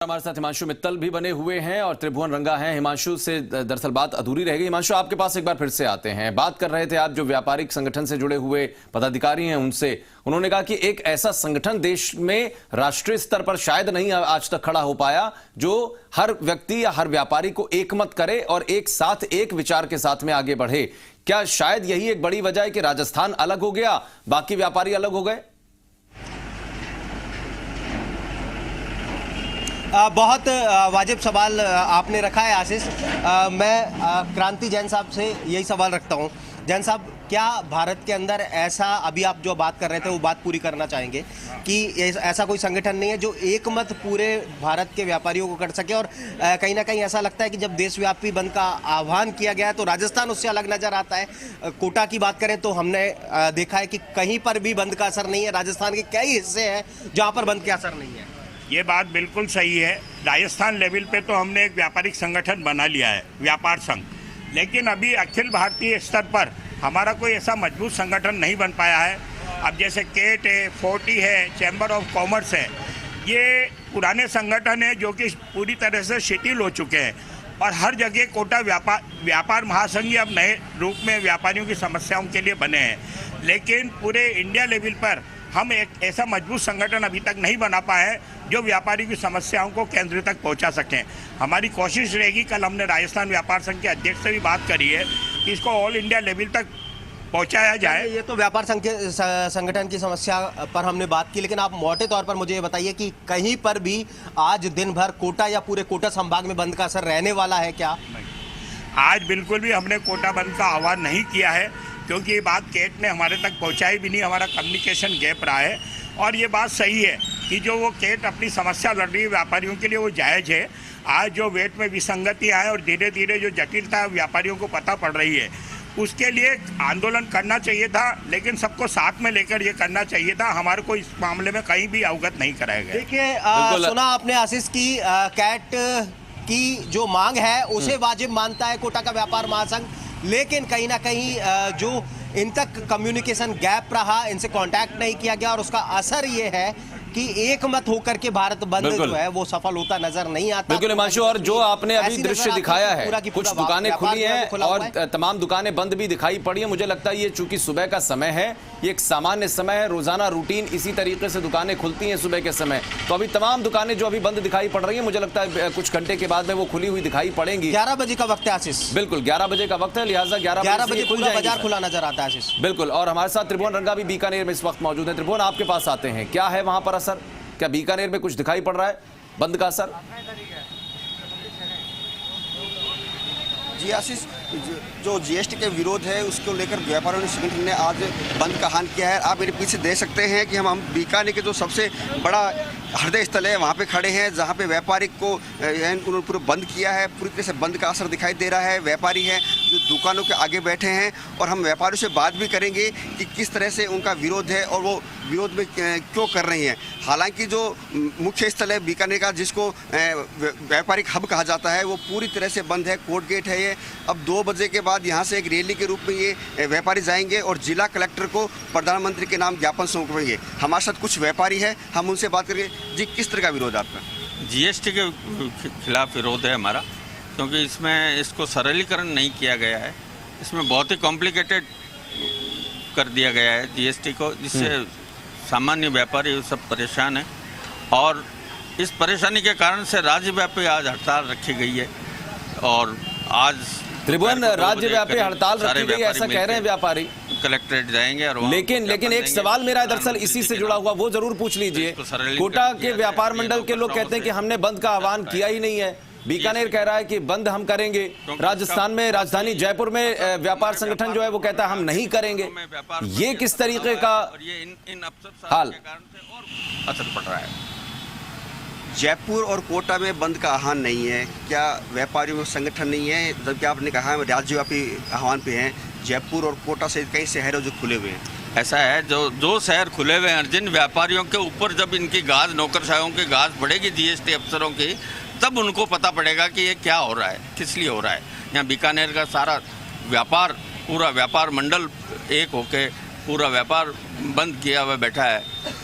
हमारे साथ हिमांशु मित्तल भी बने हुए हैं और त्रिभुवन रंगा हैं। हिमांशु से दरअसल बात अधूरी रह गई। हिमांशु, आपके पास एक बार फिर से आते हैं। बात कर रहे थे आप जो व्यापारिक संगठन से जुड़े हुए पदाधिकारी हैं उनसे। उन्होंने कहा कि एक ऐसा संगठन देश में राष्ट्रीय स्तर पर शायद नहीं आज तक खड़ा हो पाया जो हर व्यक्ति या हर व्यापारी को एकमत करे और एक साथ एक विचार के साथ में आगे बढ़े। क्या शायद यही एक बड़ी वजह है कि राजस्थान अलग हो गया, बाकी व्यापारी अलग हो गए? बहुत वाजिब सवाल आपने रखा है आशीष। मैं क्रांति जैन साहब से यही सवाल रखता हूं। जैन साहब, क्या भारत के अंदर ऐसा, अभी आप जो बात कर रहे थे वो बात पूरी करना चाहेंगे कि ऐसा कोई संगठन नहीं है जो एकमत पूरे भारत के व्यापारियों को कर सके? और कहीं ना कहीं ऐसा लगता है कि जब देशव्यापी बंद का आह्वान किया गया है तो राजस्थान उससे अलग नजर आता है। कोटा की बात करें तो हमने देखा है कि कहीं पर भी बंद का असर नहीं है। राजस्थान के कई हिस्से हैं जहाँ पर बंद का असर नहीं है। ये बात बिल्कुल सही है। राजस्थान लेवल पे तो हमने एक व्यापारिक संगठन बना लिया है, व्यापार संघ, लेकिन अभी अखिल भारतीय स्तर पर हमारा कोई ऐसा मजबूत संगठन नहीं बन पाया है। अब जैसे केट है, 40 है, चैम्बर ऑफ कॉमर्स है, ये पुराने संगठन है जो कि पूरी तरह से शिथिल हो चुके हैं और हर जगह कोटा व्यापार महासंघ ही अब नए रूप में व्यापारियों की समस्याओं के लिए बने हैं। लेकिन पूरे इंडिया लेवल पर हम एक ऐसा मजबूत संगठन अभी तक नहीं बना पाए हैं जो व्यापारी की समस्याओं को केंद्र तक पहुंचा सकें। हमारी कोशिश रहेगी, कल हमने राजस्थान व्यापार संघ के अध्यक्ष से भी बात करी है कि इसको ऑल इंडिया लेवल तक पहुंचाया जाए। ये तो व्यापार संगठन की समस्या पर हमने बात की, लेकिन आप मोटे तौर पर मुझे ये बताइए कि कहीं पर भी आज दिन भर कोटा या पूरे कोटा संभाग में बंद का असर रहने वाला है क्या? आज बिल्कुल भी हमने कोटा बंद का आह्वान नहीं किया है, क्योंकि ये बात केट ने हमारे तक पहुंचाई भी नहीं। हमारा कम्युनिकेशन गैप रहा है और ये बात सही है कि जो वो केट अपनी समस्या लड़ रही है व्यापारियों के लिए वो जायज़ है। आज जो वेट में विसंगतियाँ हैं और धीरे धीरे जो जटिलता व्यापारियों को पता पड़ रही है, उसके लिए आंदोलन करना चाहिए था, लेकिन सबको साथ में लेकर ये करना चाहिए था। हमारे को इस मामले में कहीं भी अवगत नहीं कराया गया। देखिए, सुना आपने आशीष की कैट की जो मांग है उसे वाजिब मानता है कोटा का व्यापार महासंघ, लेकिन कहीं ना कहीं जो इन तक कम्युनिकेशन गैप रहा, इनसे कांटेक्ट नहीं किया गया और उसका असर ये है कि एकमत होकर के भारत बंद जो है वो सफल होता नजर नहीं आता। बिल्कुल हिमांशु, और जो आपने अभी दृश्य दिखाया है, कुछ दुकानें खुली हैं और तमाम दुकानें बंद भी दिखाई पड़ी हैं। मुझे लगता है ये चूंकि सुबह का समय है, ये एक सामान्य समय है, रोजाना रूटीन इसी तरीके से दुकानें खुलती हैं सुबह के समय। तो अभी तमाम दुकानें जो अभी बंद दिखाई पड़ रही है, मुझे लगता है कुछ घंटे के बाद में वो खुली हुई दिखाई पड़ेंगी। 11 बजे का वक्त है आशीष। बिल्कुल 11 बजे का वक्त है, लिहाजा 11 बजे पूरा बाजार खुला नजर आता है आशीष। बिल्कुल। और हमारे साथ त्रिभुवन रंगा भी बीकानेर में इस वक्त मौजूद है। त्रिभुवन, आपके पास आते हैं, क्या है वहां पर असर? क्या बीकानेर में कुछ दिखाई पड़ रहा है बंद का असर? जी आशीष, जो जीएसटी के विरोध है उसको लेकर व्यापारियों संगठन ने आज बंद का आह्वान किया है। आप मेरे पीछे देख सकते हैं कि हम बीकानेर के जो सबसे बड़ा हृदय स्थल है वहाँ पे खड़े हैं, जहाँ पे व्यापारिक को उन्होंने पूरा बंद किया है। पूरी तरह से बंद का असर दिखाई दे रहा है। व्यापारी हैं जो दुकानों के आगे बैठे हैं और हम व्यापारियों से बात भी करेंगे कि किस तरह से उनका विरोध है और वो विरोध में क्यों कर रही हैं। हालांकि जो मुख्य स्थल है बीकानेर का, जिसको व्यापारिक हब कहा जाता है, वो पूरी तरह से बंद है। कोर्ट गेट है ये। अब 2 बजे के बाद यहाँ से एक रैली के रूप में ये व्यापारी जाएंगे और जिला कलेक्टर को प्रधानमंत्री के नाम ज्ञापन सौंपेंगे। हमारे साथ कुछ व्यापारी है, हम उनसे बात करेंगे। जी, किस तरह का विरोध है आपका? जीएसटी के खिलाफ विरोध है हमारा, क्योंकि इसमें इसको सरलीकरण नहीं किया गया है। इसमें बहुत ही कॉम्प्लिकेटेड कर दिया गया है जीएसटी को, जिससे सामान्य व्यापारी सब परेशान हैं और इस परेशानी के कारण से राज्यव्यापी आज हड़ताल रखी गई है। और आज त्रिभुवन, राज्यव्यापी हड़ताल रखी गई ऐसा कह रहे हैं व्यापारी। कलेक्ट्रेट जाएंगे और लेकिन एक सवाल मेरा दरअसल इसी से जुड़ा हुआ, वो जरूर पूछ लीजिए। कोटा के व्यापार मंडल के लोग कहते हैं कि हमने बंद का आह्वान किया ही नहीं है। बीकानेर कह रहा है कि बंद हम करेंगे। राजस्थान में, राजधानी जयपुर में व्यापार संगठन जो है वो कहता है हम नहीं करेंगे। ये किस तरीके का हाल असर पड़ रहा है? जयपुर और कोटा में बंद का आह्वान नहीं है। क्या व्यापारियों का संगठन नहीं है? जबकि आपने कहा है राज्यव्यापी आह्वान पे हैं। जयपुर और कोटा से कई शहर जो खुले हुए हैं। ऐसा है, जो शहर खुले हुए हैं, जिन व्यापारियों के ऊपर जब इनकी गाज, नौकरशाहों की गाज बढ़ेगी जीएसटी अफसरों की, तब उनको पता पड़ेगा कि ये क्या हो रहा है, किस लिए हो रहा है। यहाँ बीकानेर का सारा व्यापार, पूरा व्यापार मंडल एक होके पूरा व्यापार बंद किया हुआ बैठा है,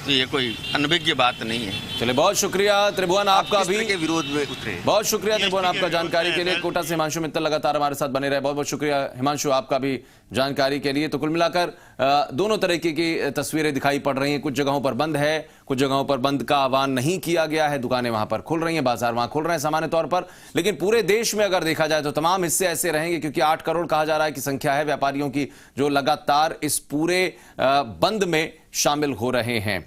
तो ये कोई अनभिज्ञ बात नहीं है। चलिए बहुत शुक्रिया त्रिभुवन आपका किस भी, तरह के विरोध में उतरे? बहुत शुक्रिया त्रिभुवन आपका जानकारी के लिए। कोटा से हिमांशु मित्तल लगातार हमारे साथ बने रहे, बहुत बहुत शुक्रिया हिमांशु आपका भी जानकारी के लिए। तो कुल मिलाकर दोनों तरीके की तस्वीरें दिखाई पड़ रही हैं। कुछ जगहों पर बंद है, कुछ जगहों पर बंद का आह्वान नहीं किया गया है, दुकानें वहां पर खुल रही हैं, बाजार वहां खुल रहे हैं सामान्य तौर पर। लेकिन पूरे देश में अगर देखा जाए तो तमाम हिस्से ऐसे रहेंगे, क्योंकि 8 करोड़ कहा जा रहा है कि संख्या है व्यापारियों की जो लगातार इस पूरे बंद में शामिल हो रहे हैं।